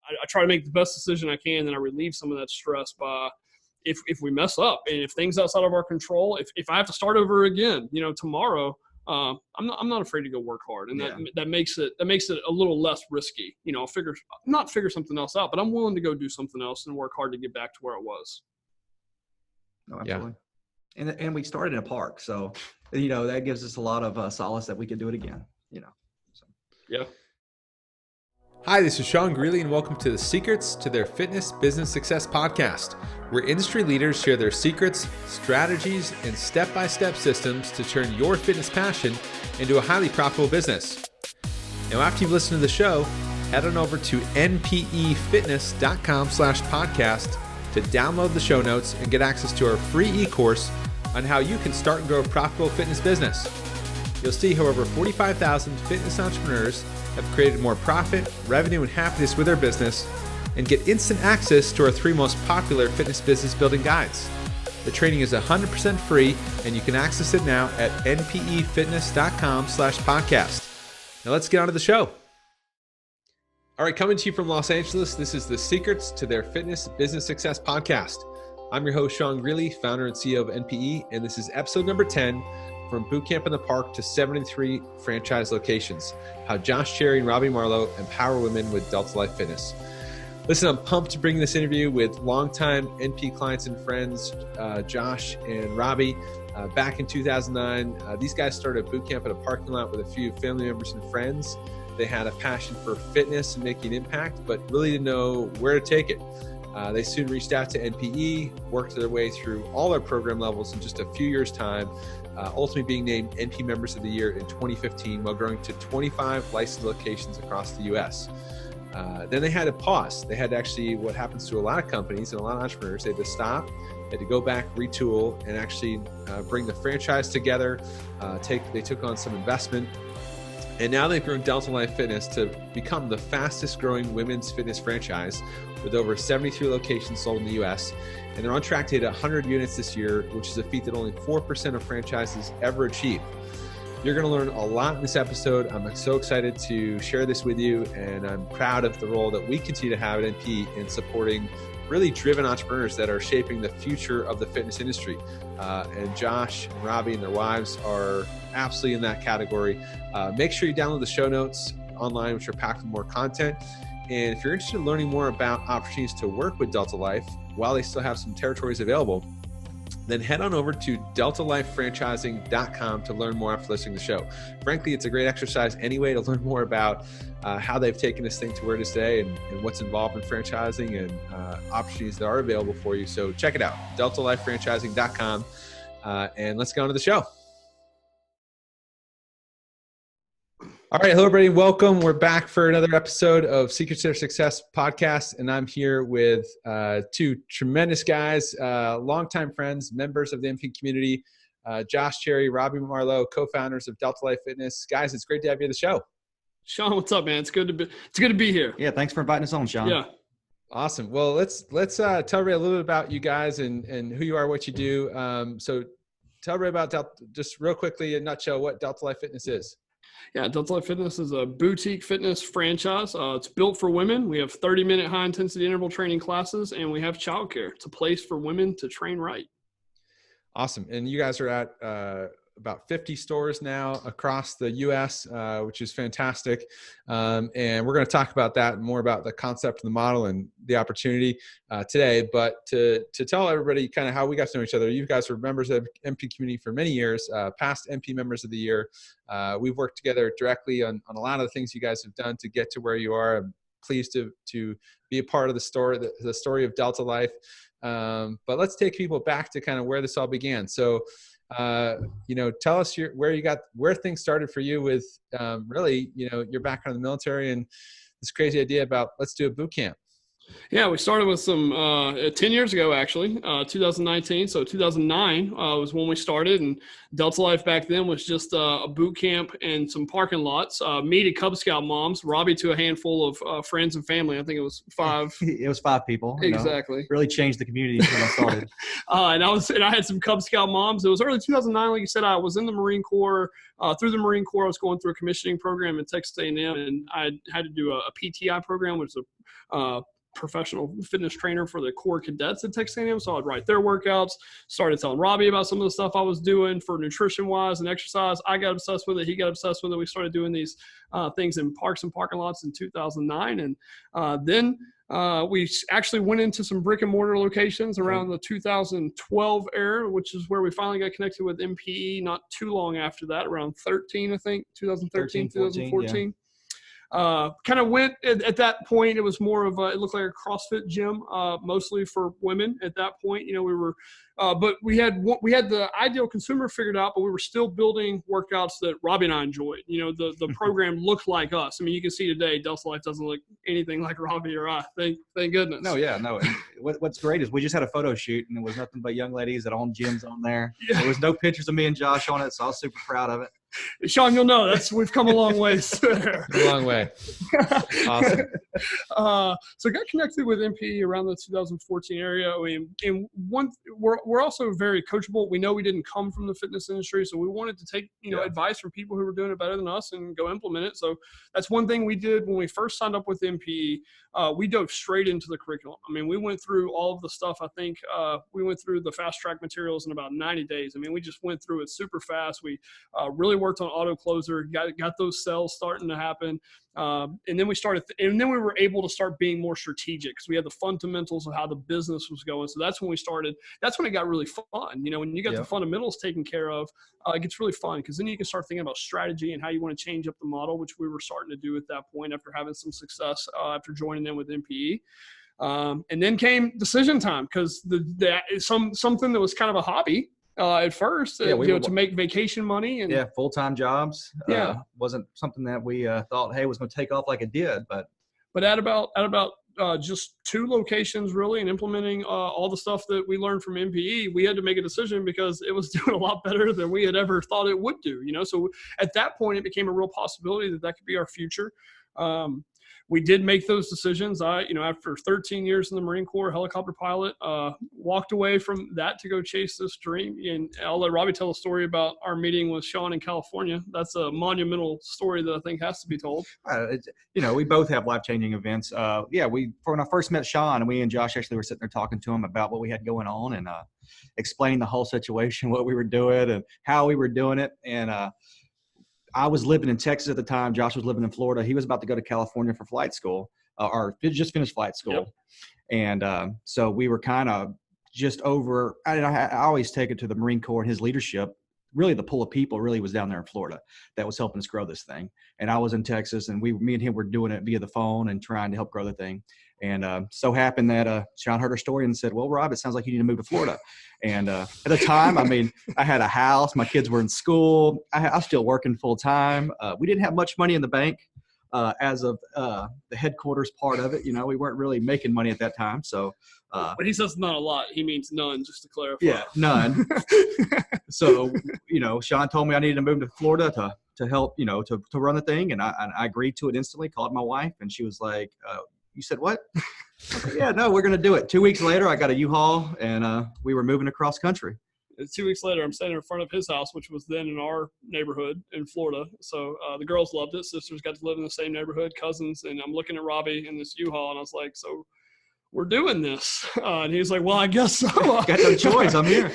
I try to make the best decision I can, and I relieve some of that stress by if we mess up and if things outside of our control, if I have to start over again, tomorrow, I'm not afraid to go work hard, and that makes it a little less risky. I'll figure something else out, but I'm willing to go do something else and work hard to get back to where it was. No, absolutely. Yeah. And we started in a park, so that gives us a lot of solace that we could do it again. So. Yeah. Hi, this is Sean Greeley, and welcome to the Secrets to Their Fitness Business Success podcast, where industry leaders share their secrets, strategies, and step-by-step systems to turn your fitness passion into a highly profitable business. Now, after you've listened to the show, head on over to npefitness.com/podcast to download the show notes and get access to our free e-course on how you can start and grow a profitable fitness business. You'll see how over 45,000 fitness entrepreneurs have created more profit, revenue, and happiness with their business, and get instant access to our 3 most popular fitness business building guides. The training is 100% free, and you can access it now at npefitness.com/podcast. Now let's get on to the show. All right, coming to you from Los Angeles, this is the Secrets to Their Fitness Business Success podcast. I'm your host, Sean Greeley, founder and CEO of NPE, and this is episode number 10, from Bootcamp in the Park to 73 franchise locations, how Josh, Cherry, and Robby Marlow empower women with Delta Life Fitness. Listen, I'm pumped to bring this interview with longtime NP clients and friends, Josh and Robby. Back in 2009, these guys started a bootcamp at a parking lot with a few family members and friends. They had a passion for fitness and making an impact, but really didn't know where to take it. They soon reached out to NPE, worked their way through all our program levels in just a few years' time, ultimately being named NP Members of the Year in 2015 while growing to 25 licensed locations across the U.S. Then they had to pause. They had to actually, what happens to a lot of companies and a lot of entrepreneurs, they had to stop, they had to go back, retool, and actually bring the franchise together. They took on some investment. And now they've grown Delta Life Fitness to become the fastest growing women's fitness franchise with over 73 locations sold in the US. And they're on track to hit 100 units this year, which is a feat that only 4% of franchises ever achieve. You're going to learn a lot in this episode. I'm so excited to share this with you, and I'm proud of the role that we continue to have at NP in supporting really driven entrepreneurs that are shaping the future of the fitness industry. And Josh and Robby and their wives are absolutely in that category. Make sure you download the show notes online, which are packed with more content. And if you're interested in learning more about opportunities to work with Delta Life while they still have some territories available, then head on over to deltalifefranchising.com to learn more after listening to the show. Frankly, it's a great exercise anyway to learn more about how they've taken this thing to where it is today and what's involved in franchising and opportunities that are available for you. So check it out, deltalifefranchising.com, and let's get on to the show. All right. Hello, everybody. Welcome. We're back for another episode of Secrets to Their Success podcast. And I'm here with 2 tremendous guys, longtime friends, members of the NP community, Josh, Cherry, Robby Marlow, co-founders of Delta Life Fitness. Guys, it's great to have you on the show. Sean, what's up, man? It's good to be here. Yeah. Thanks for inviting us on, Sean. Yeah. Awesome. Well, let's tell everybody a little bit about you guys and who you are, what you do. So tell everybody about just real quickly, in a nutshell, what Delta Life Fitness is. Yeah, Delta Life Fitness is a boutique fitness franchise. It's built for women. We have 30-minute high-intensity interval training classes, and we have childcare. It's a place for women to train right. Awesome. And you guys are at about 50 stores now across the U.S., which is fantastic. And we're going to talk about that, more about the concept and the model and the opportunity today. But to tell everybody kind of how we got to know each other, you guys were members of the MP community for many years, past MP Members of the Year. We've worked together directly on a lot of the things you guys have done to get to where you are. I'm pleased to be a part of the story of Delta Life. But let's take people back to kind of where this all began. So, tell us where things started for you with really, your background in the military and this crazy idea about let's do a boot camp. Yeah, we started with some 10 years ago, actually, 2019. So 2009 was when we started, and Delta Life back then was just a boot camp and some parking lots. Me to Cub Scout moms, Robby to a handful of friends and family. I think it was 5. It was 5 people. Exactly. Really changed the community when I started. And I had some Cub Scout moms. It was early 2009, like you said. I was in the Marine Corps. Through the Marine Corps, I was going through a commissioning program at Texas A&M, and I had to do a PTI program, which is a professional fitness trainer for the Corps cadets at Texas A&M. So I'd write their workouts, started telling Robby about some of the stuff I was doing for nutrition wise and exercise. I got obsessed with it. He got obsessed with it. We started doing these things in parks and parking lots in 2009. And then we actually went into some brick and mortar locations around the 2012 era, which is where we finally got connected with MPE not too long after that, around 13, I think, 2013, 2014. Yeah. Kind of went at that point. It was more of it looked like a CrossFit gym, mostly for women at that point. We were, but we had the ideal consumer figured out, but we were still building workouts that Robby and I enjoyed. The program looked like us. I mean, you can see today, Delta Life doesn't look anything like Robby or I. Thank goodness. No. What's great is we just had a photo shoot, and it was nothing but young ladies that own gyms on there. Yeah. There was no pictures of me and Josh on it, so I was super proud of it. Sean, you'll know we've come a long ways there. A long way. Awesome. So got connected with MPE around the 2014 area. We're also very coachable. We know we didn't come from the fitness industry, so we wanted to take advice from people who were doing it better than us and go implement it. So that's one thing we did when we first signed up with MPE. We dove straight into the curriculum. I mean, we went through all of the stuff. I think we went through the fast track materials in about 90 days. I mean, we just went through it super fast. We really worked on auto closer, got those sales starting to happen. And then we were able to start being more strategic because we had the fundamentals of how the business was going. So that's when we started. That's when it got really fun. When you got the fundamentals taken care of, it gets really fun because then you can start thinking about strategy and how you want to change up the model, which we were starting to do at that point after having some success after joining in with MPE. And then came decision time because something that was kind of a hobby. At first, to make vacation money and full-time jobs. Wasn't something that we thought, hey, was going to take off like it did, but at about just 2 locations really, and implementing all the stuff that we learned from MPE, we had to make a decision because it was doing a lot better than we had ever thought it would do. So at that point, it became a real possibility that could be our future. We did make those decisions. After 13 years in the Marine Corps, helicopter pilot, walked away from that to go chase this dream. And I'll let Robby tell a story about our meeting with Sean in California. That's a monumental story that I think has to be told. We both have life-changing events. When I first met Sean, we and Josh actually were sitting there talking to him about what we had going on and explaining the whole situation, what we were doing and how we were doing it. And I was living in Texas at the time. Josh was living in Florida. He was about to go to California for flight school or just finished flight school. Yep. And so we were kind of just over – I always take it to the Marine Corps and his leadership. Really, the pool of people really was down there in Florida that was helping us grow this thing. And I was in Texas, and me and him were doing it via the phone and trying to help grow the thing. And so happened that Sean heard our story and said, well, Rob, it sounds like you need to move to Florida. And at the time, I had a house. My kids were in school. I was still working full time. We didn't have much money in the bank as of the headquarters part of it. We weren't really making money at that time. So, when he says not a lot, he means none, just to clarify. Yeah, none. So, Sean told me I needed to move to Florida to help, to run the thing. And I agreed to it instantly, called my wife, and she was like, you said what? Yeah, no, we're going to do it. 2 weeks later, I got a U-Haul, and we were moving across country. 2 weeks later, I'm standing in front of his house, which was then in our neighborhood in Florida. So the girls loved it. Sisters got to live in the same neighborhood, cousins. And I'm looking at Robby in this U-Haul, and I was like, so we're doing this. And he was like, well, I guess so. Got no choice. I'm here.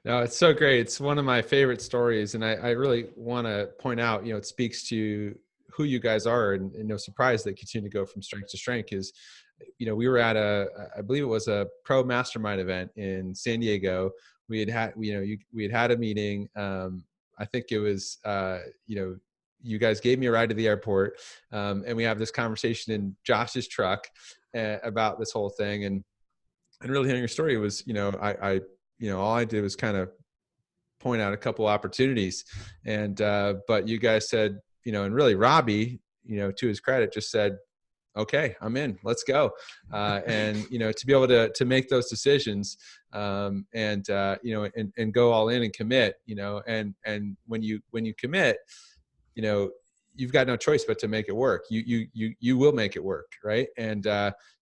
No, it's so great. It's one of my favorite stories. And I really want to point out, it speaks to who you guys are, and no surprise they continue to go from strength to strength. Is we were at I believe it was a pro mastermind event in San Diego. We had a meeting. I think it was you guys gave me a ride to the airport, and we have this conversation in Josh's truck about this whole thing. And really hearing your story was I all I did was kind of point out a couple opportunities, and but you guys said, and really Robby, to his credit, just said, okay, I'm in, let's go. And, to be able to make those decisions, and go all in and commit, and when you commit, you've got no choice but to make it work. You will make it work. Right. And,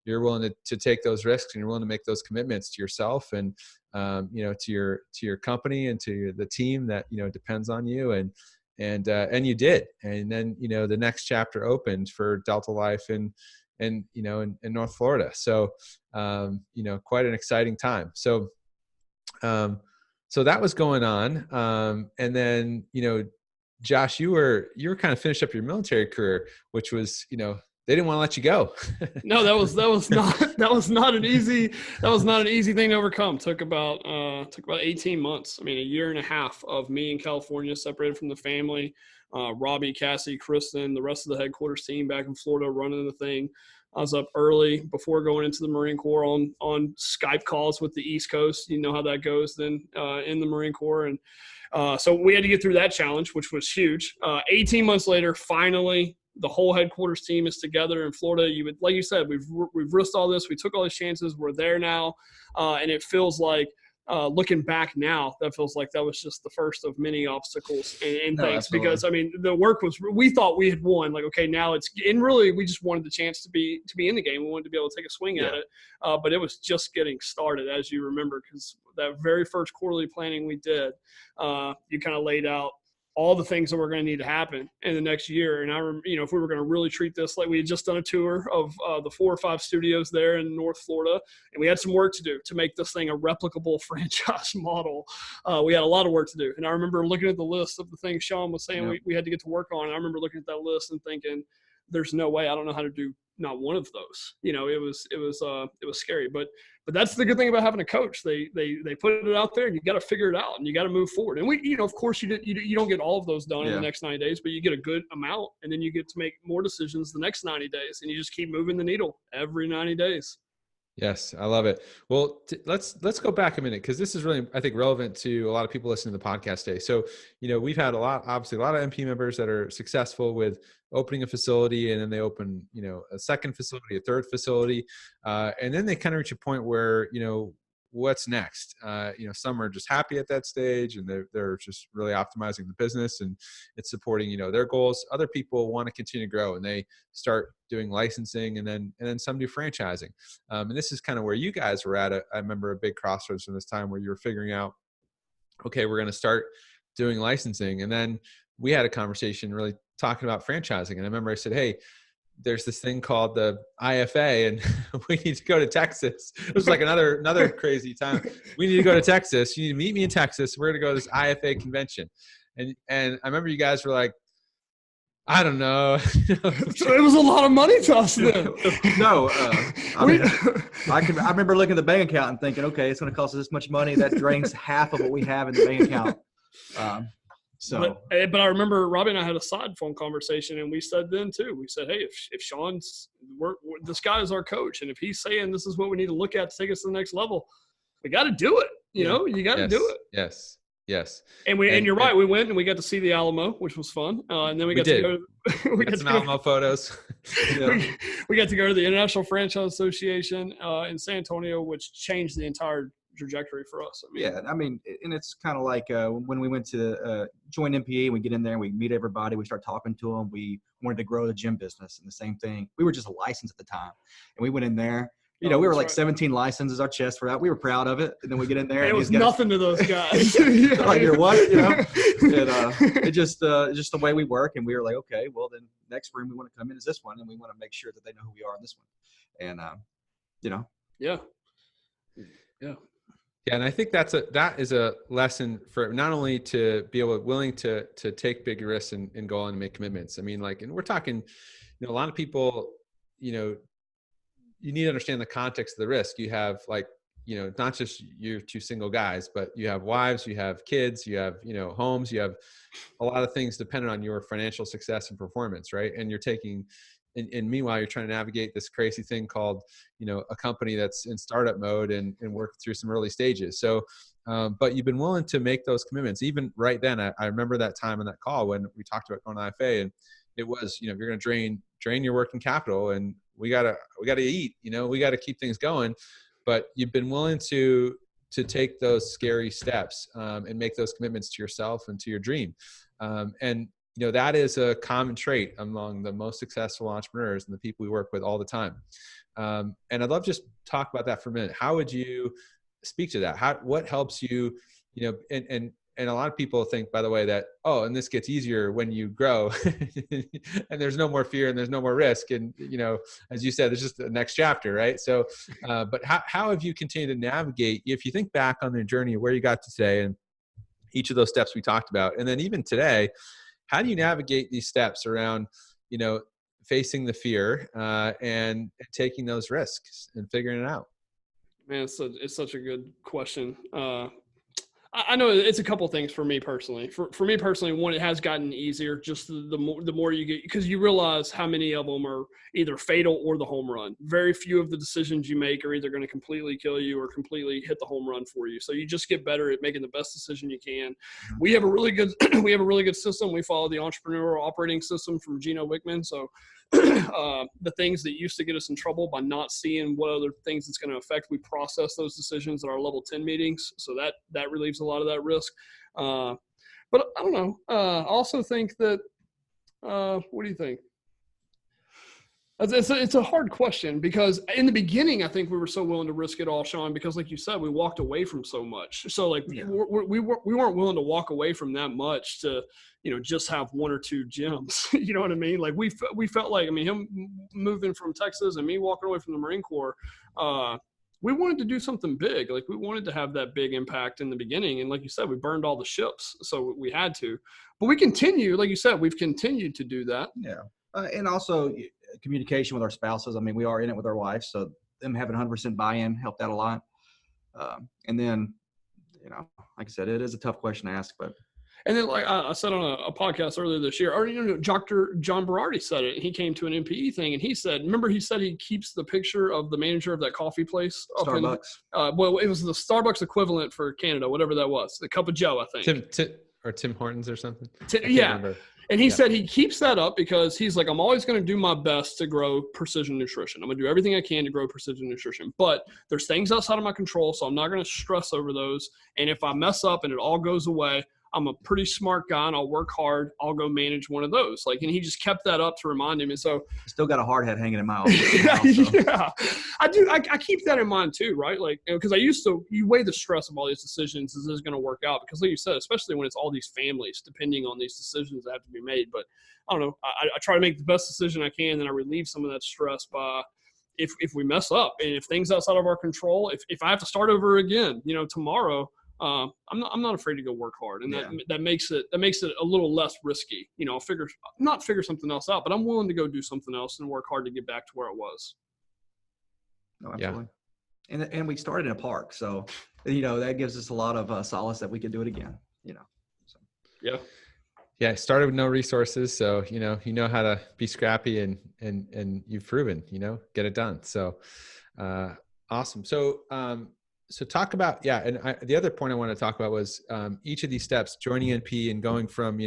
you're willing to take those risks, and you're willing to make those commitments to yourself and, to your company and to the team that, depends on you. And you did. And then, the next chapter opened for Delta Life in in North Florida. So, quite an exciting time. So, so that was going on. And then, Josh, you were kind of finished up your military career, which was, they didn't want to let you go. No, that was not an easy thing to overcome. Took about 18 months. I mean, a year and a half of me in California, separated from the family. Robby, Cassie, Kristen, the rest of the headquarters team back in Florida running the thing. I was up early before going into the Marine Corps on Skype calls with the East Coast. You know how that goes then in the Marine Corps. And so we had to get through that challenge, which was huge. 18 months later, finally, the whole headquarters team is together in Florida. Like you said, we've risked all this. We took all these chances. We're there now. And it feels like, looking back now, that feels like that was just the first of many obstacles and things. Absolutely. Because I mean, the work was, we thought we had won, like, okay, now it's, and really we just wanted the chance to be in the game. We wanted to be able to take a swing at it. But it was just getting started, as you remember, because that very first quarterly planning we did, you kind of laid out all the things that were going to need to happen in the next year. And I remember, if we were going to really treat this like, we had just done a tour of the 4 or 5 studios there in North Florida, and we had some work to do to make this thing a replicable franchise model. We had a lot of work to do. And I remember looking at the list of the things Sean was saying we had to get to work on. And I remember looking at that list and thinking, there's no way, I don't know how to do not one of those. It was scary, but that's the good thing about having a coach. They put it out there, and you got to figure it out, and you got to move forward. And we, of course, you don't get all of those done in the next 90 days, but you get a good amount, and then you get to make more decisions the next 90 days, and you just keep moving the needle every 90 days. Yes, I love it. Well, let's go back a minute, because this is really, I think, relevant to a lot of people listening to the podcast today. So, we've had obviously a lot of MP members that are successful with opening a facility, and then they open, a second facility, a third facility, and then they kind of reach a point where, what's next? Some are just happy at that stage, and they're just really optimizing the business, and it's supporting, their goals. Other people want to continue to grow, and they start doing licensing, and then some do franchising. And this is kind of where you guys were at. I remember a big crossroads from this time where you were figuring out, okay, we're going to start doing licensing. And then we had a conversation really talking about franchising. And I remember I said, hey, there's this thing called the IFA, and we need to go to Texas. It was like another crazy time. We need to go to Texas. You need to meet me in Texas. We're going to go to this IFA convention. And I remember you guys were like, I don't know. So it was a lot of money to us then. No, I remember looking at the bank account and thinking, okay, it's going to cost us this much money. That drains half of what we have in the bank account. But I remember Robby and I had a side phone conversation, and we said then too, we said, hey, if Sean's, this guy is our coach, and if he's saying this is what we need to look at to take us to the next level, we got to do it. You got to do it. Yes. And you're right. We went and we got to see the Alamo, which was fun. And then we got to go. We got some Alamo photos. We got to go to the International Franchise Association in San Antonio, which changed the entire trajectory for us. And it's kind of like when we went to join MPE, we get in there and we meet everybody, we start talking to them. We wanted to grow the gym business, and the same thing. We were just a license at the time, and we went in there. We were like 17 licenses, our chest were out. We were proud of it. And then we get in there. It was nothing to those guys. Like, you're what? And, it's just the way we work. And we were like, okay, well, then next room we want to come in is this one. And we want to make sure that they know who we are in this one. And, Yeah. Yeah, and I think that is a lesson for not only to be willing to take big risks and go on and make commitments. I mean, and we're talking, a lot of people, you need to understand the context of the risk. You have not just your 2 single guys, but you have wives, you have kids, you have, homes, you have a lot of things dependent on your financial success and performance, right? And you're taking, and meanwhile, you're trying to navigate this crazy thing called, a company that's in startup mode and work through some early stages. So, but you've been willing to make those commitments. Even right then, I remember that time on that call when we talked about going to IFA, and it was, you're going to drain your working capital, and we gotta eat, we got to keep things going. But you've been willing to take those scary steps and make those commitments to yourself and to your dream. And that is a common trait among the most successful entrepreneurs and the people we work with all the time. And I'd love to just talk about that for a minute. How would you speak to that? What helps you, and a lot of people think, by the way, that, oh, and this gets easier when you grow and there's no more fear and there's no more risk. And, as you said, it's just the next chapter, right? So, but how have you continued to navigate, if you think back on the journey of where you got to today and each of those steps we talked about, and then even today, how do you navigate these steps around, facing the fear and taking those risks and figuring it out? Man, it's such a good question. I know it's a couple things for me personally. For me personally, one, it has gotten easier just the more you get, because you realize how many of them are either fatal or the home run. Very few of the decisions you make are either going to completely kill you or completely hit the home run for you. So you just get better at making the best decision you can. We have a really good system. We follow the entrepreneurial operating system from Gino Wickman. So the things that used to get us in trouble by not seeing what other things it's going to affect, we process those decisions at our level 10 meetings. So that relieves a lot of that risk. But I don't know. I also think that, what do you think? It's a hard question, because in the beginning, I think we were so willing to risk it all, Sean, because like you said, we walked away from so much. So we weren't willing to walk away from that much to, just have one or two gyms. You know what I mean? Like we felt like, him moving from Texas and me walking away from the Marine Corps, we wanted to do something big. Like we wanted to have that big impact in the beginning. And like you said, we burned all the ships, so we had to. But we continue, like you said, we've continued to do that. Yeah. And also communication with our spouses. We are in it with our wives, so them having 100% buy-in helped out a lot. And then, like I said, it is a tough question to ask, but. And then, like I said on a podcast earlier this year, or Dr. John Berardi said it. He came to an MPE thing, and he said he keeps the picture of the manager of that coffee place. Starbucks. Well, it was the Starbucks equivalent for Canada, whatever that was. The Cup of Joe, I think. Tim Hortons or something. Yeah. And he said he keeps that up because he's like, I'm always going to do my best to grow precision nutrition. I'm going to do everything I can to grow precision nutrition. But there's things outside of my control, so I'm not going to stress over those. And if I mess up and it all goes away, I'm a pretty smart guy and I'll work hard. I'll go manage one of those. And he just kept that up to remind him. And so still got a hard hat hanging in my office. Yeah, I do. I keep that in mind too, right? Because you weigh the stress of all these decisions. Is this going to work out? Because like you said, especially when it's all these families depending on these decisions that have to be made. But I don't know. I try to make the best decision I can, and I relieve some of that stress by if we mess up and if things outside of our control, if I have to start over again, tomorrow, I'm not afraid to go work hard, and that makes it a little less risky. I'll figure something else out, but I'm willing to go do something else and work hard to get back to where it was. No, absolutely. Yeah. And we started in a park, so that gives us a lot of solace that we could do it again. So. Yeah. Yeah, I started with no resources, so you know how to be scrappy, and you've proven, get it done. So awesome. So talk about, the other point I want to talk about was each of these steps, joining NP and going from,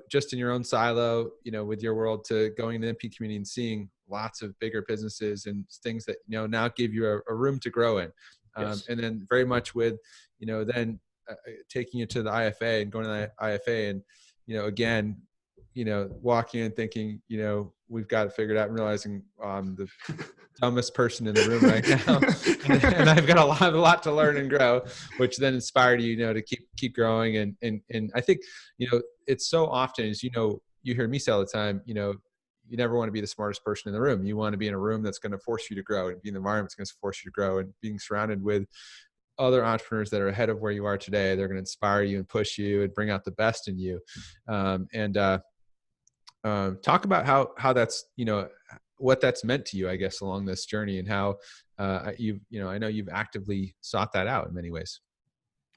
just in your own silo, with your world, to going to the NP community and seeing lots of bigger businesses and things that, now give you a room to grow in. Yes. And then very much with, then taking you to the IFA and going to the IFA and, again, walking in thinking, we've got it figured out, and realizing I'm the dumbest person in the room right now. and I've got a lot to learn and grow, which then inspired you, to keep growing. And I think, it's so often, as you hear me say all the time, you never want to be the smartest person in the room. You want to be in a room that's going to force you to grow, and be in the environment that's going to force you to grow, and being surrounded with other entrepreneurs that are ahead of where you are today. They're going to inspire you and push you and bring out the best in you. Talk about how that's, what that's meant to you, I guess, along this journey, and how I know you've actively sought that out in many ways.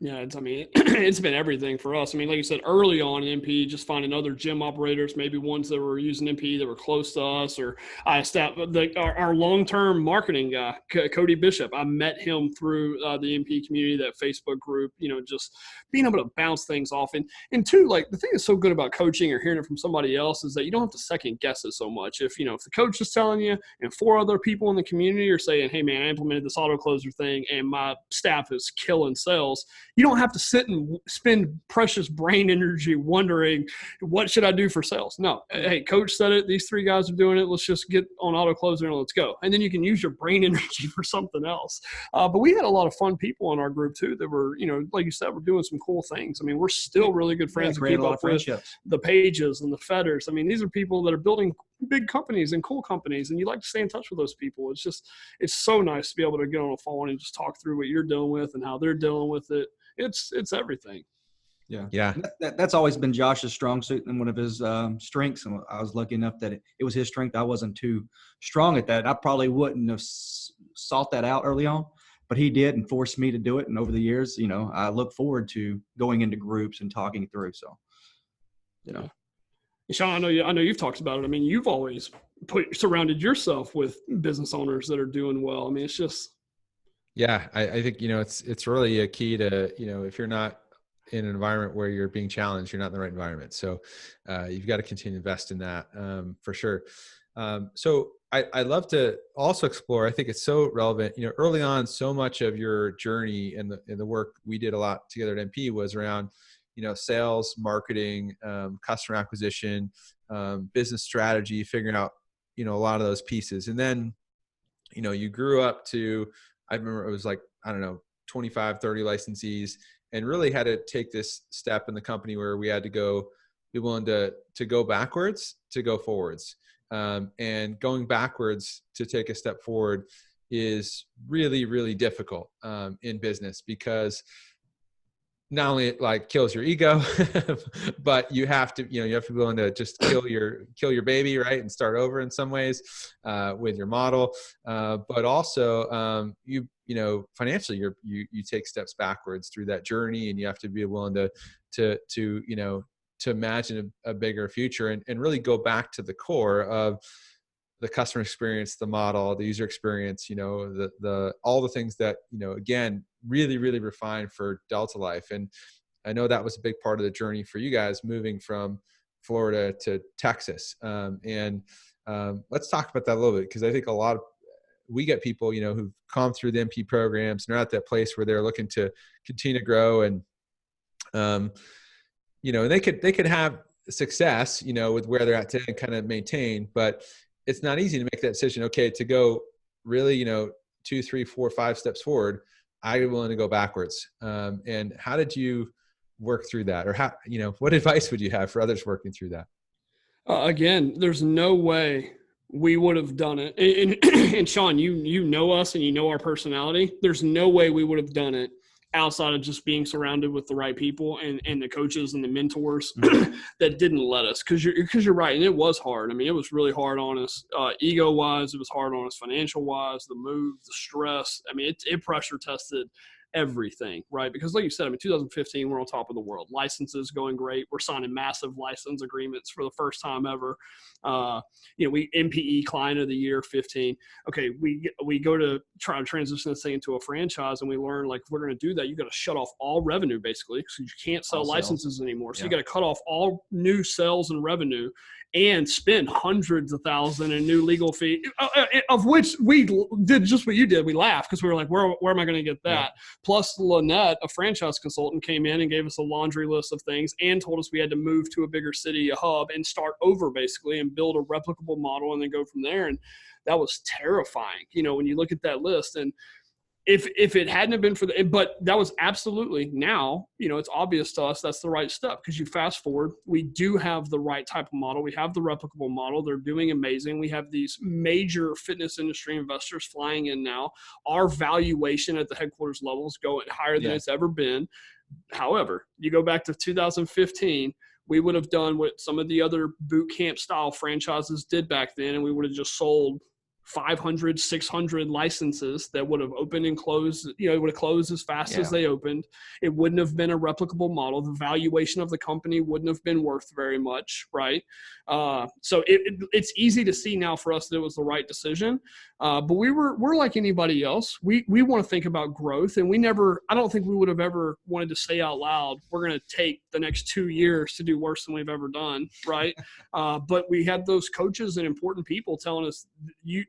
Yeah, it's been everything for us. Like you said, early on in MP, just finding other gym operators, maybe ones that were using MP that were close to us, or I established our long-term marketing guy, Cody Bishop. I met him through the MP community, that Facebook group, just being able to bounce things off. And two, the thing that's so good about coaching or hearing it from somebody else is that you don't have to second guess it so much. If the coach is telling you, and 4 other people in the community are saying, hey man, I implemented this auto closer thing and my staff is killing sales, you don't have to sit and spend precious brain energy wondering what should I do for sales. No, hey, coach said it. These 3 guys are doing it. Let's just get on auto closer and let's go. And then you can use your brain energy for something else. But we had a lot of fun people in our group too that were, like you said, we're doing some cool things. I mean, we're still really good friends. Yeah, keep up with the Pages and the Fedders. I mean, these are people that are building big companies and cool companies, and you like to stay in touch with those people. It's so nice to be able to get on a phone and just talk through what you're dealing with and how they're dealing with it. It's everything. Yeah. That's always been Josh's strong suit and one of his strengths. And I was lucky enough that it was his strength. I wasn't too strong at that. I probably wouldn't have sought that out early on, but he did and forced me to do it. And over the years, I look forward to going into groups and talking through. So, Sean, I know you've talked about it. I mean, you've always surrounded yourself with business owners that are doing well. I mean, it's just. Yeah, I think, it's really a key to, if you're not in an environment where you're being challenged, you're not in the right environment. So you've got to continue to invest in that for sure. So I'd love to also explore, I think it's so relevant, early on, so much of your journey and the work we did a lot together at MP was around, sales, marketing, customer acquisition, business strategy, figuring out, a lot of those pieces. And then, you grew up to, I remember it was like, I don't know, 25, 30 licensees, and really had to take this step in the company where we had to be willing to go backwards to go forwards. And going backwards to take a step forward is really, really difficult in business, because not only it like kills your ego, but you have to be willing to just kill your baby, right, and start over in some ways with your model. But also, financially, you take steps backwards through that journey, and you have to be willing to imagine a bigger future and really go back to the core of the customer experience, the model, the user experience, all the things that, again, really, really refined for Delta Life. And I know that was a big part of the journey for you guys moving from Florida to Texas. Let's talk about that a little bit, because I think we get people, who've come through the MP programs and are at that place where they're looking to continue to grow, and, they could have success, with where they're at today and kind of maintain, but it's not easy to make that decision. Okay, to go really, 2, 3, 4, 5 steps forward, I'm willing to go backwards. And how did you work through that, or how, what advice would you have for others working through that? Again, there's no way we would have done it. And Sean, you know us and you know our personality. There's no way we would have done it outside of just being surrounded with the right people and the coaches and the mentors that didn't let us. Cause you're right. And it was hard. I mean, it was really hard on us, ego wise. It was hard on us financial wise, the move, the stress. I mean, it pressure tested everything, right? Because like you said, 2015, we're on top of the world. Licenses going great. We're signing massive license agreements for the first time ever. We MPE client of the year 15. Okay, we go to try to transition this thing into a franchise, and we learn, like, if we're going to do that, you got to shut off all revenue, basically, because you can't sell licenses anymore. So you got to cut off all new sales and revenue, and spend hundreds of thousands in new legal fee, of which we did just what you did. We laughed because we were like, where am I going to get that? Yeah. Plus, Lynette, a franchise consultant, came in and gave us a laundry list of things and told us we had to move to a bigger city, a hub, and start over, basically, and build a replicable model and then go from there. And that was terrifying, when you look at that list. And if it hadn't have been for but that was absolutely, now, it's obvious to us that's the right step, because you fast forward, we do have the right type of model. We have the replicable model. They're doing amazing. We have these major fitness industry investors flying in now. Our valuation at the headquarters level is going higher than it's ever been. However, you go back to 2015, we would have done what some of the other Bootcamp style franchises did back then, and we would have just sold 500, 600 licenses that would have opened and closed, it would have closed as fast as they opened. It wouldn't have been a replicable model. The valuation of the company wouldn't have been worth very much, right? So it's easy to see now for us that it was the right decision. But we're like anybody else. We want to think about growth, and I don't think we would have ever wanted to say out loud, we're going to take the next 2 years to do worse than we've ever done, right? But we had those coaches and important people telling us,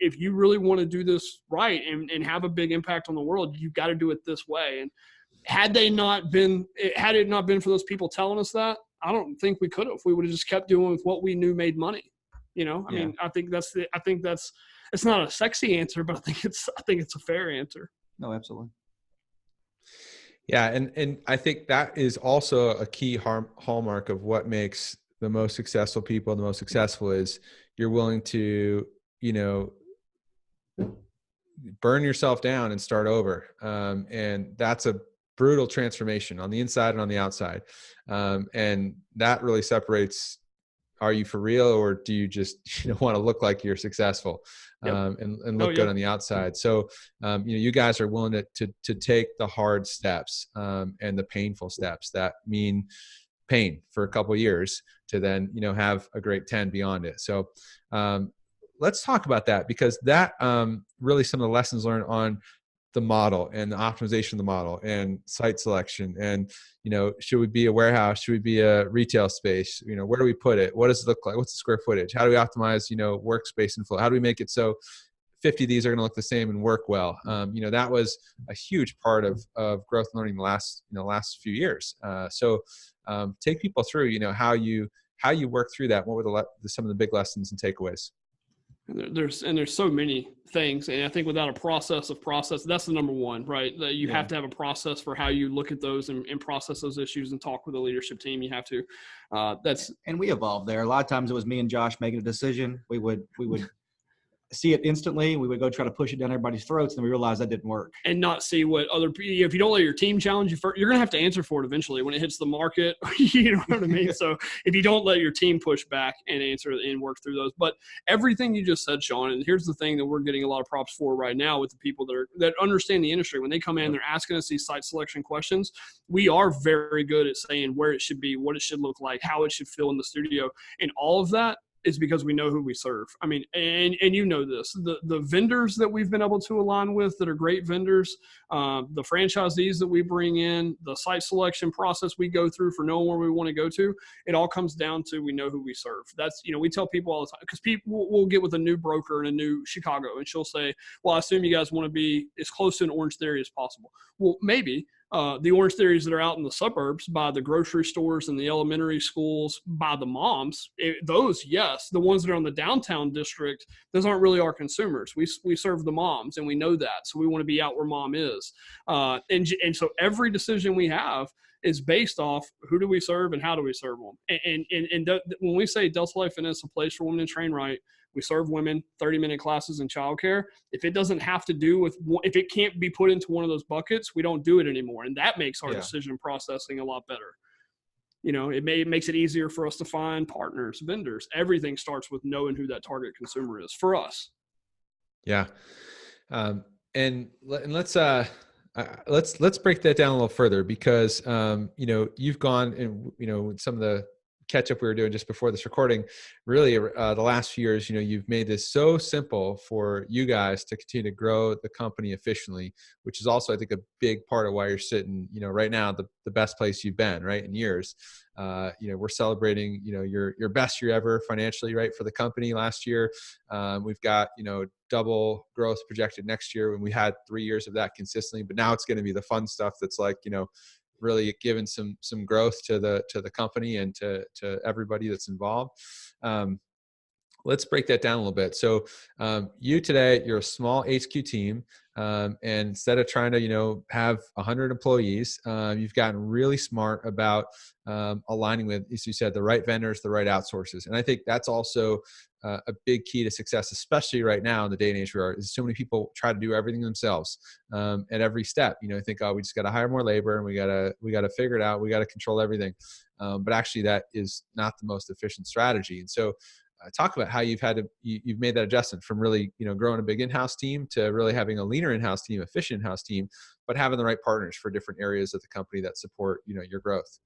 if you really want to do this right and have a big impact on the world, you've got to do it this way. And had it not been for those people telling us that, I don't think we could have. We would have just kept doing with what we knew made money. You know, I mean, I think that's it's not a sexy answer, but I think it's a fair answer. No, absolutely. Yeah. And I think that is also a key hallmark of what makes the most successful people the most successful is you're willing to, you know, burn yourself down and start over. And that's a brutal transformation on the inside and on the outside. And that really separates, are you for real, or do you just want to look like you're successful and look good on the outside? So, you guys are willing to take the hard steps and the painful steps that mean pain for a couple of years to then, have a great 10 beyond it. So, let's talk about that, because that really some of the lessons learned on the model and the optimization of the model and site selection and, should we be a warehouse? Should we be a retail space? Where do we put it? What does it look like? What's the square footage? How do we optimize, workspace and flow? How do we make it so 50 of these are going to look the same and work well? That was a huge part of growth and learning the last few years. So take people through, how you work through that. What were some of the big lessons and takeaways? There's so many things, and I think without a process, that's the number one, right? That you have to have a process for how you look at those and process those issues and talk with the leadership team. You have to. And we evolved there. A lot of times it was me and Josh making a decision. We would see it instantly. We would go try to push it down everybody's throats, and we realized that didn't work. And not see what other people, if you don't let your team challenge you first, you're going to have to answer for it eventually when it hits the market. You know what I mean? So if you don't let your team push back and answer and work through those, but everything you just said, Sean, and here's the thing that we're getting a lot of props for right now with the people that understand the industry. When they come in, they're asking us these site selection questions. We are very good at saying where it should be, what it should look like, how it should feel in the studio, and all of that is because we know who we serve. I mean, and this, the vendors that we've been able to align with that are great vendors, the franchisees that we bring in, the site selection process we go through for knowing where we want to go to, it all comes down to we know who we serve. That's, we tell people all the time, because people will get with a new broker in a new Chicago, and she'll say, well, I assume you guys want to be as close to an Orange Theory as possible. Well, maybe. The Orange Theories that are out in the suburbs by the grocery stores and the elementary schools, by the moms, those, yes. The ones that are in the downtown district, those aren't really our consumers. We serve the moms, and we know that. So we want to be out where mom is. And so every decision we have is based off who do we serve and how do we serve them. And when we say Delta Life Fitness, a place for women to train right, we serve women, 30-minute classes in childcare. If it doesn't have to do with, if it can't be put into one of those buckets, we don't do it anymore. And that makes our decision processing a lot better. It makes it easier for us to find partners, vendors. Everything starts with knowing who that target consumer is for us. Yeah. And let's break that down a little further, because, you've gone and, some of the catch up we were doing just before this recording, really the last few years, you've made this so simple for you guys to continue to grow the company efficiently, which is also, I think, a big part of why you're sitting, right now, the best place you've been, right, in years. We're celebrating, your best year ever financially, right, for the company last year. We've got, double growth projected next year, when we had 3 years of that consistently, but now it's going to be the fun stuff that's like, really giving some growth to the company and to everybody that's involved. Let's break that down a little bit. So you today, you're a small HQ team, and instead of trying to have 100 employees, you've gotten really smart about aligning with, as you said, the right vendors, the right outsources. And I think that's also a big key to success, especially right now in the day and age we are, is so many people try to do everything themselves at every step. Think, oh, we just got to hire more labor, and we got to figure it out. We got to control everything. But actually that is not the most efficient strategy. And so talk about how you've made that adjustment from really, growing a big in-house team to really having a leaner in-house team, efficient in-house team, but having the right partners for different areas of the company that support, your growth.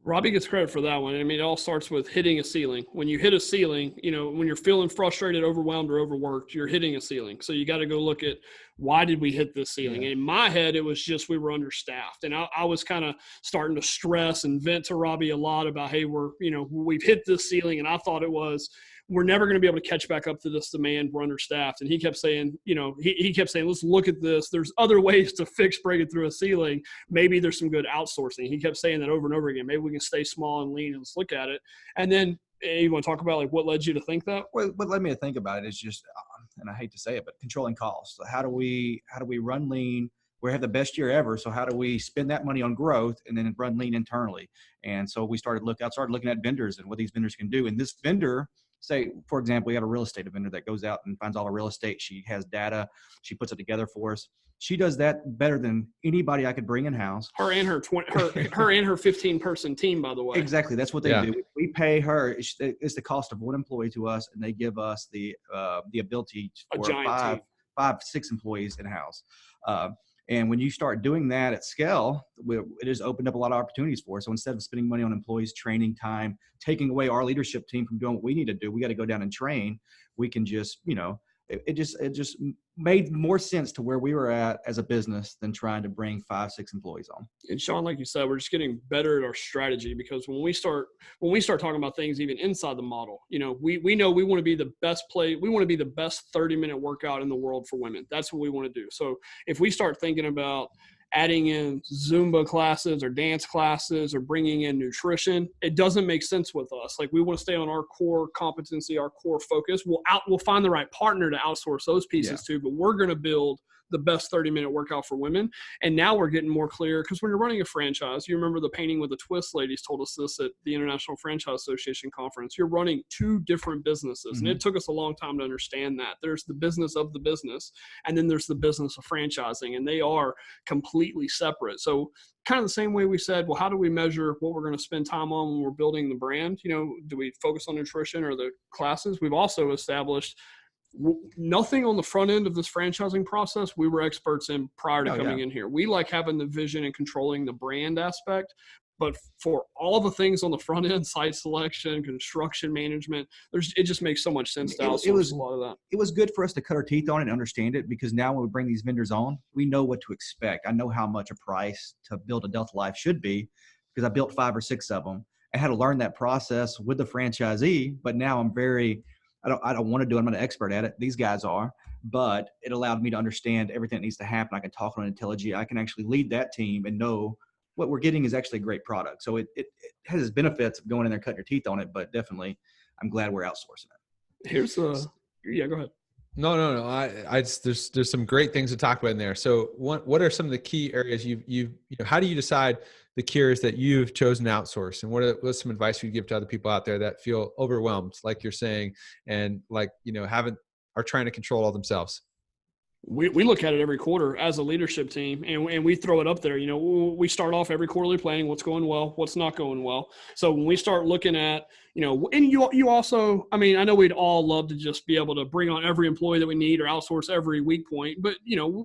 Robby gets credit for that one. I mean, it all starts with hitting a ceiling. When you hit a ceiling, when you're feeling frustrated, overwhelmed, or overworked, you're hitting a ceiling. So you got to go look at, why did we hit this ceiling? Yeah. And in my head, it was just we were understaffed. And I was kind of starting to stress and vent to Robby a lot about, hey, we've hit this ceiling. And I thought it was, we're never going to be able to catch back up to this demand. We're understaffed. And he kept saying, he kept saying, let's look at this. There's other ways to fix breaking through a ceiling. Maybe there's some good outsourcing. He kept saying that over and over again. Maybe we can stay small and lean and let's look at it. And then you want to talk about like what led you to think that? Well, what led me to think about it is just, and I hate to say it, but controlling costs. So how do we run lean? We have the best year ever. So how do we spend that money on growth and then run lean internally? And so we started looking at vendors and what these vendors can do. And this vendor, say, for example, we have a real estate vendor that goes out and finds all the real estate. She has data. She puts it together for us. She does that better than anybody I could bring in house. Her and her 15-person team, by the way. Exactly. That's what they do. We pay her. It's the cost of one employee to us, and they give us the ability for 5-6 employees in house. And when you start doing that at scale, it has opened up a lot of opportunities for us. So instead of spending money on employees, training time, taking away our leadership team from doing what we need to do, we got to go down and train. We can just, it just made more sense to where we were at as a business than trying to bring 5-6 employees on. And Sean, like you said, we're just getting better at our strategy, because when we start talking about things even inside the model, we know we want to be the best we want to be the best 30-minute workout in the world for women. That's what we want to do. So if we start thinking about adding in Zumba classes or dance classes or bringing in nutrition, it doesn't make sense with us. Like, we want to stay on our core competency, our core focus. We'll find the right partner to outsource those pieces to, but we're going to build the best 30-minute workout for women. And now we're getting more clear, because when you're running a franchise, you remember the painting with a twist ladies told us this at the International Franchise Association conference. You're running 2 different businesses. And it took us a long time to understand that. There's the business of the business, and then there's the business of franchising, and they are completely separate. So kind of the same way we said, well, how do we measure what we're going to spend time on when we're building the brand? Do we focus on nutrition or the classes? We've also established nothing on the front end of this franchising process we were experts in prior to coming in here. We like having the vision and controlling the brand aspect, but for all the things on the front end, site selection, construction management, it just makes so much sense to outsource a lot of that. It was good for us to cut our teeth on it and understand it, because now when we bring these vendors on, we know what to expect. I know how much a price to build a Delta Life should be, because I built 5 or 6 of them. I had to learn that process with the franchisee, but now I don't want to do it. I'm not an expert at it. These guys are, but it allowed me to understand everything that needs to happen. I can talk on intelligence. I can actually lead that team and know what we're getting is actually a great product. So it has its benefits of going in there, cutting your teeth on it, but definitely I'm glad we're outsourcing it. Go ahead. No. There's some great things to talk about in there. So what are some of the key areas how do you decide the key areas that you've chosen to outsource, and what's some advice you give to other people out there that feel overwhelmed, like you're saying, and are trying to control all themselves? We look at it every quarter as a leadership team, and we throw it up there. We start off every quarterly planning, what's going well, what's not going well. So when we start looking at, and you also, I know we'd all love to just be able to bring on every employee that we need or outsource every weak point, but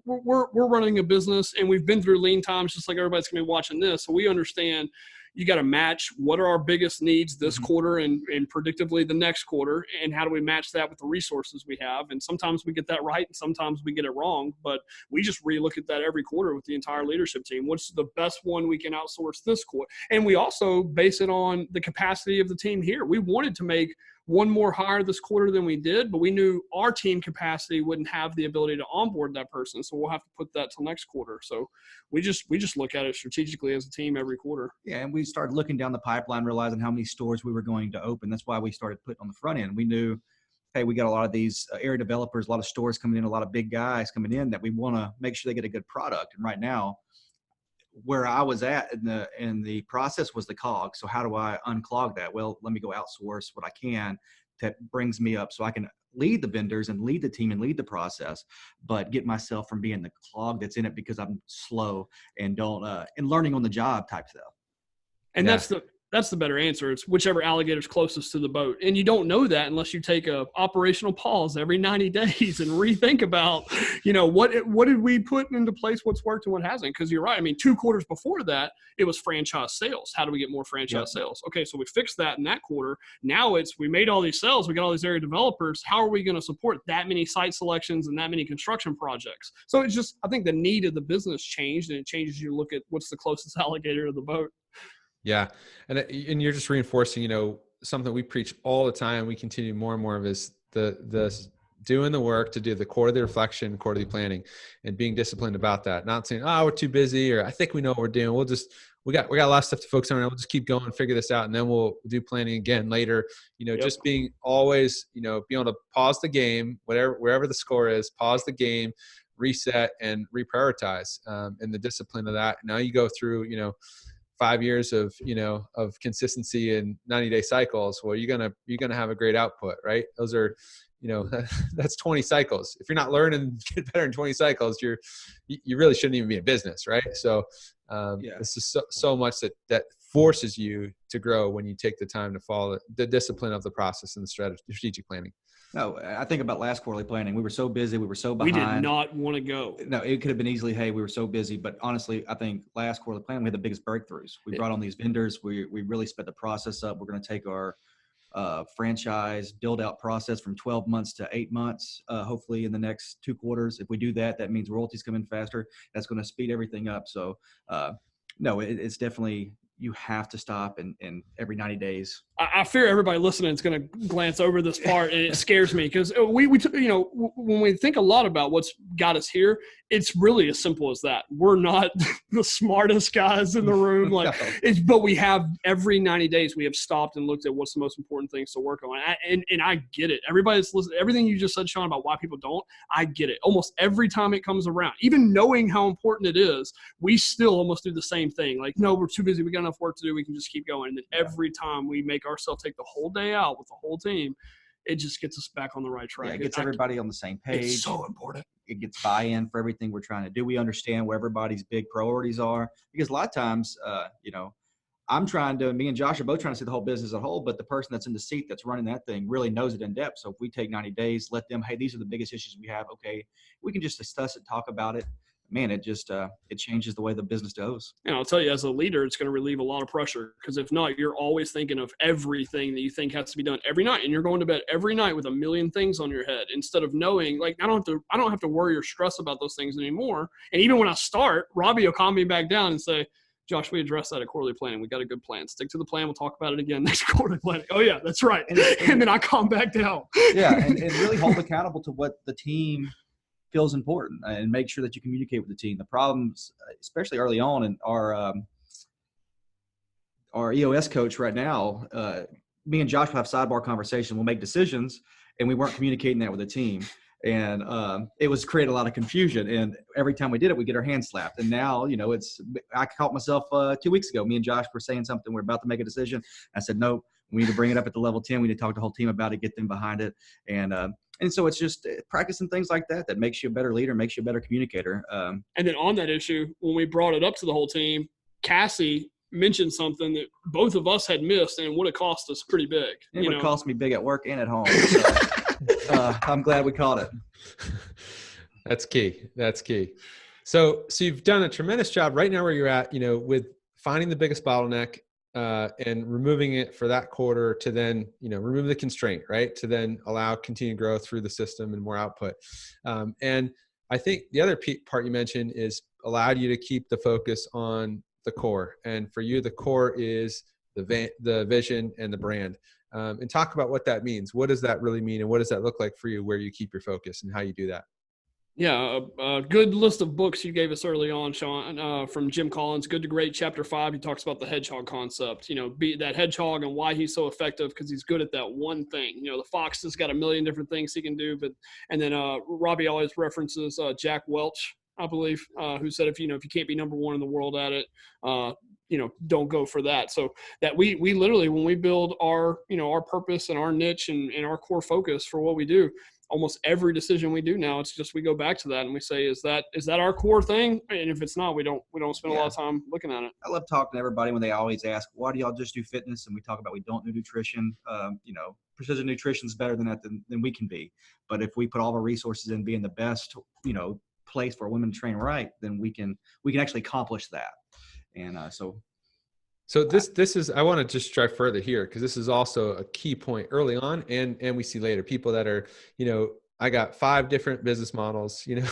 we're running a business, and we've been through lean times just like everybody's going to be watching this. So we understand you got to match what are our biggest needs this quarter and predictably the next quarter, and how do we match that with the resources we have. And sometimes we get that right and sometimes we get it wrong, but we just relook at that every quarter with the entire leadership team. What's the best one we can outsource this quarter? And we also base it on the capacity of the team here. We wanted to make one more hire this quarter than we did, but we knew our team capacity wouldn't have the ability to onboard that person. So we'll have to put that till next quarter. So we just look at it strategically as a team every quarter. Yeah. And we started looking down the pipeline, realizing how many stores we were going to open. That's why we started putting on the front end. We knew, hey, we got a lot of these area developers, a lot of stores coming in, a lot of big guys coming in that we want to make sure they get a good product. And right now, where I was at in the process was the cog. So how do I unclog that? Well, let me go outsource what I can that brings me up so I can lead the vendors and lead the team and lead the process, but get myself from being the clog that's in it because I'm slow and and learning on the job type stuff. And that's the better answer. It's whichever alligator's closest to the boat. And you don't know that unless you take a operational pause every 90 days and rethink about, what did we put into place, what's worked and what hasn't? Because you're right. 2 quarters before that, it was franchise sales. How do we get more franchise sales? Okay, so we fixed that in that quarter. Now we made all these sales. We got all these area developers. How are we going to support that many site selections and that many construction projects? So it's just, I think the need of the business changed, and it changes you look at what's the closest alligator to the boat. Yeah. And you're just reinforcing, something we preach all the time. We continue more and more of is the doing the work to do the quarterly reflection, quarterly planning, and being disciplined about that. Not saying, oh, we're too busy, or I think we know what we're doing. We got a lot of stuff to focus on. We'll just keep going, figure this out, and then we'll do planning again later. Just being always, being able to pause the game, wherever the score is, pause the game, reset, and reprioritize. And the discipline of that. Now you go through, 5 years of consistency and 90-day cycles. Well, you're gonna have a great output, right? Those are, that's 20 cycles. If you're not learning to get better in 20 cycles, you really shouldn't even be in business, right? So this is so much that forces you to grow when you take the time to follow the discipline of the process and the strategic planning. No, I think about last quarterly planning. We were so busy. We were so behind. We did not want to go. No, it could have been easily, hey, we were so busy. But honestly, I think last quarterly planning, we had the biggest breakthroughs. We brought on these vendors. We really sped the process up. We're going to take our franchise build-out process from 12 months to 8 months, hopefully in the next 2 quarters. If we do that, that means royalties come in faster. That's going to speed everything up. So, no, it's definitely – you have to stop in every 90 days. I fear everybody listening is going to glance over this part, and it scares me because when we think a lot about what's got us here, it's really as simple as that. We're not the smartest guys in the room, but we have every 90 days we have stopped and looked at what's the most important things to work on. And I get it. Everybody's listening. Everything you just said, Sean, about why people don't, I get it. Almost every time it comes around, even knowing how important it is, we still almost do the same thing. Like, no, we're too busy. We got enough work to do. We can just keep going. And then every time we make ourselves take the whole day out with the whole team, it just gets us back on the right track. Yeah, it gets everybody on the same page. It's so important. It gets buy-in for everything we're trying to do. We understand where everybody's big priorities are, because a lot of times, me and Josh are both trying to see the whole business as a whole, but the person that's in the seat that's running that thing really knows it in depth. So if we take 90 days, let them, hey, these are the biggest issues we have. Okay, we can just discuss it, talk about it. Man, it just it changes the way the business goes. And I'll tell you, as a leader, it's going to relieve a lot of pressure, because if not, you're always thinking of everything that you think has to be done every night, and you're going to bed every night with a million things on your head, instead of knowing, like, I don't have to worry or stress about those things anymore. And even when I start, Robby will calm me back down and say, Josh, we addressed that at quarterly planning. We got a good plan. Stick to the plan. We'll talk about it again next quarterly planning. Oh yeah, that's right. And then I calm back down. Yeah, and really hold accountable to what the team feels important, and make sure that you communicate with the team. The problems, especially early on, and our EOS coach right now, me and Josh will have sidebar conversation. We'll make decisions, and we weren't communicating that with the team. And it was create a lot of confusion. And every time we did it, we get our hands slapped. And now, I caught myself 2 weeks ago. Me and Josh were saying something. We're about to make a decision. I said, no, we need to bring it up at the level 10. We need to talk to the whole team about it, get them behind it. And so it's just practicing things like that makes you a better leader, makes you a better communicator. And then on that issue, when we brought it up to the whole team, Cassie mentioned something that both of us had missed, and it would have cost us pretty big. It would cost me big at work and at home. So, I'm glad we caught it. That's key. So you've done a tremendous job right now where you're at, with finding the biggest bottleneck, and removing it for that quarter to then, remove the constraint, right? To then allow continued growth through the system and more output. And I think the other part you mentioned is allowed you to keep the focus on the core. And for you, the core is the vision and the brand. And talk about what that means. What does that really mean? And what does that look like for you, where you keep your focus and how you do that? Yeah, a good list of books you gave us early on, Sean, from Jim Collins, Good to Great, Chapter 5. He talks about the hedgehog concept, be that hedgehog and why he's so effective, because he's good at that one thing. The fox has got a million different things he can do. And then Robby always references Jack Welch, I believe, who said, if you can't be number one in the world at it, don't go for that. So that we literally, when we build our purpose and our niche and our core focus for what we do, almost every decision we do now, it's just we go back to that and we say, is that our core thing? And if it's not, we don't spend a lot of time looking at it. I love talking to everybody when they always ask, why do y'all just do fitness? And we talk about we don't do nutrition. Precision nutrition is better than that than we can be. But if we put all our resources in being the best, place for women to train right, then we can actually accomplish that. And So this is, I want to just drive further here, because this is also a key point early on, and we see later people that are, I got 5 different business models, and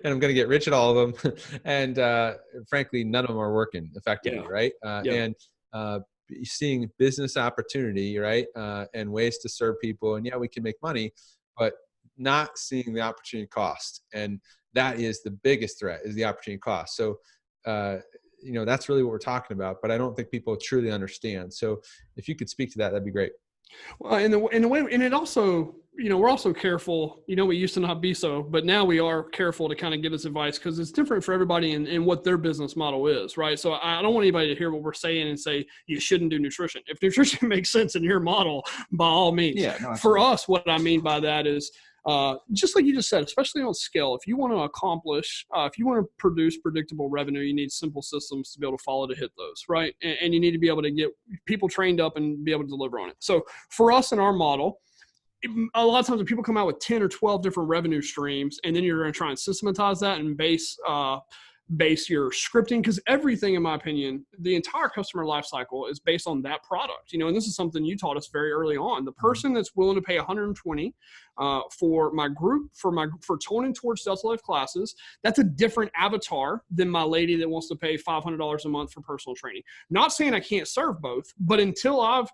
I'm going to get rich at all of them. And frankly, none of them are working effectively. Yeah. Right. Yeah. And seeing business opportunity, right? And ways to serve people. And yeah, we can make money, but not seeing the opportunity cost. And that is the biggest threat, is the opportunity cost. So, that's really what we're talking about, but I don't think people truly understand. So if you could speak to that, that'd be great. Well, in the way, and it also, we're also careful, we used to not be so, but now we are careful to kind of give this advice because it's different for everybody in what their business model is, right? So I don't want anybody to hear what we're saying and say, you shouldn't do nutrition. If nutrition makes sense in your model, by all means. Yeah, no, for us, what I mean by that is, just like you just said, especially on scale, if you want to accomplish, if you want to produce predictable revenue, you need simple systems to be able to follow to hit those, right? And you need to be able to get people trained up and be able to deliver on it. So for us in our model, a lot of times when people come out with 10 or 12 different revenue streams, and then you're going to try and systematize that and base your scripting, because everything, in my opinion, the entire customer life cycle is based on that product, and this is something you taught us very early on. The person that's willing to pay 120 for my group, for toning towards Delta Life classes, that's a different avatar than my lady that wants to pay $500 a month for personal training. Not saying I can't serve both, but until I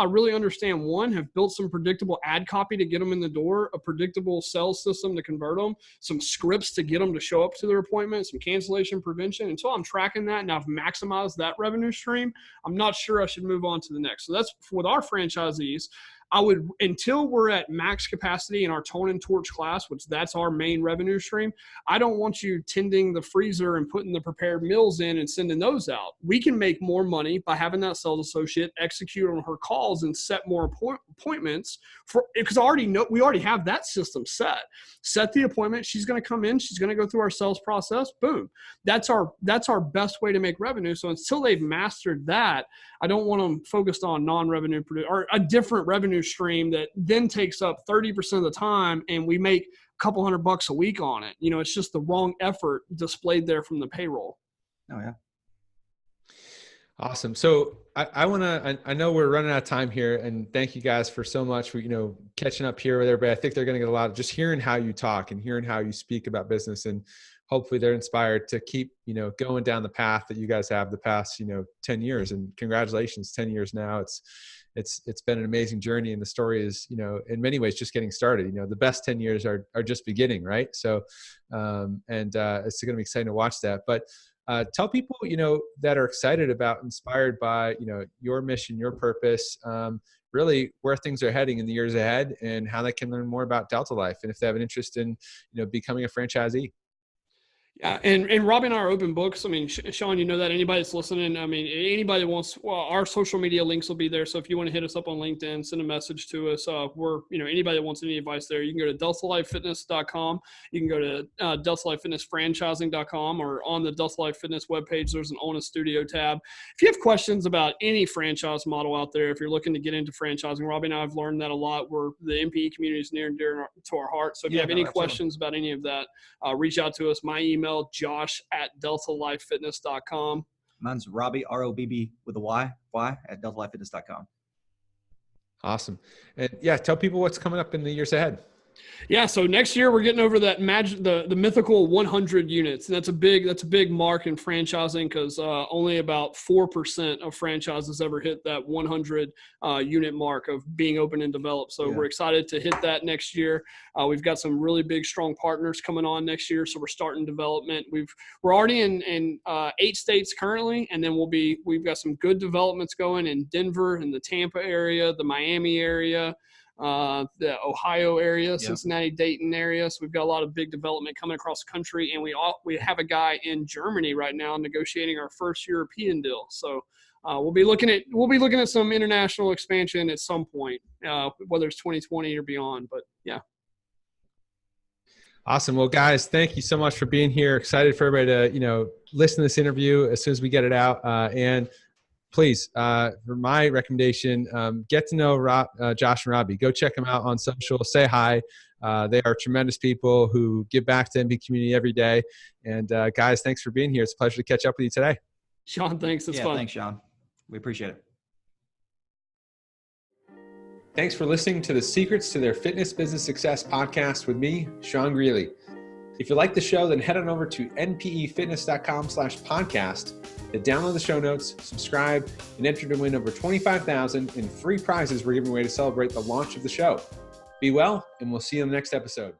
really understand, one, have built some predictable ad copy to get them in the door, a predictable sales system to convert them, some scripts to get them to show up to their appointment, some cancellation prevention, until I'm tracking that and I've maximized that revenue stream, I'm not sure I should move on to the next. So that's with our franchisees. Until we're at max capacity in our tone and torch class, which that's our main revenue stream, I don't want you tending the freezer and putting the prepared meals in and sending those out. We can make more money by having that sales associate execute on her calls and set more appointments because we already have that system set. Set the appointment. She's going to come in. She's going to go through our sales process. Boom. That's our best way to make revenue. So until they've mastered that, I don't want them focused on non-revenue or a different revenue stream that then takes up 30% of the time, and we make a couple $100 a week on it. It's just the wrong effort displayed there from the payroll. Oh yeah. Awesome. So I know we're running out of time here, and thank you guys for so much for, catching up here with everybody. I think they're going to get a lot of just hearing how you talk and hearing how you speak about business, and hopefully they're inspired to keep, going down the path that you guys have the past, 10 years, and congratulations, 10 years now. It's been an amazing journey, and the story is, in many ways just getting started. The best 10 years are just beginning. Right. So, it's going to be exciting to watch that, but tell people, that are excited about, inspired by, your mission, your purpose, really where things are heading in the years ahead, and how they can learn more about Delta Life, and if they have an interest in, becoming a franchisee. Yeah, and Robby and I are open books. I mean, Sean, that anybody that's listening, anybody that wants, our social media links will be there. So if you want to hit us up on LinkedIn, send a message to us. We're, anybody that wants any advice there, you can go to deltalifefitness.com. You can go to deltalifefitnessfranchising.com, or on the Delta Life Fitness webpage, there's an Own a Studio tab. If you have questions about any franchise model out there, if you're looking to get into franchising, Robby and I have learned that a lot. The MPE community is near and dear to our heart. So if you have any questions about any of that, reach out to us. My email, josh@deltalifefitness.com. Mine's Robby, R-O-B-B with a Y at deltalifefitness.com. Awesome. And yeah, tell people what's coming up in the years ahead. Yeah, so next year we're getting over that the mythical 100 units, and that's a big mark in franchising, because only about 4% of franchises ever hit that 100 unit mark of being open and developed. So we're excited to hit that next year. We've got some really big, strong partners coming on next year, so we're starting development. We're already in 8 states currently, and then we've got some good developments going in Denver, in the Tampa area, the Miami area, the Ohio area, Cincinnati, Dayton area. So we've got a lot of big development coming across the country, and we have a guy in Germany right now negotiating our first European deal. So we'll be looking at some international expansion at some point, whether it's 2020 or beyond. But yeah. Awesome. Well, guys, thank you so much for being here. Excited for everybody to listen to this interview as soon as we get it out, and please, for my recommendation, get to know Josh and Robby. Go check them out on social. Say hi. They are tremendous people who give back to the MPE community every day. And guys, thanks for being here. It's a pleasure to catch up with you today. Sean, thanks. It's fun. Thanks, Sean. We appreciate it. Thanks for listening to the Secrets to Their Fitness Business Success podcast with me, Sean Greeley. If you like the show, then head on over to npefitness.com/podcast to download the show notes, subscribe, and enter to win over $25,000 in free prizes we're giving away to celebrate the launch of the show. Be well, and we'll see you in the next episode.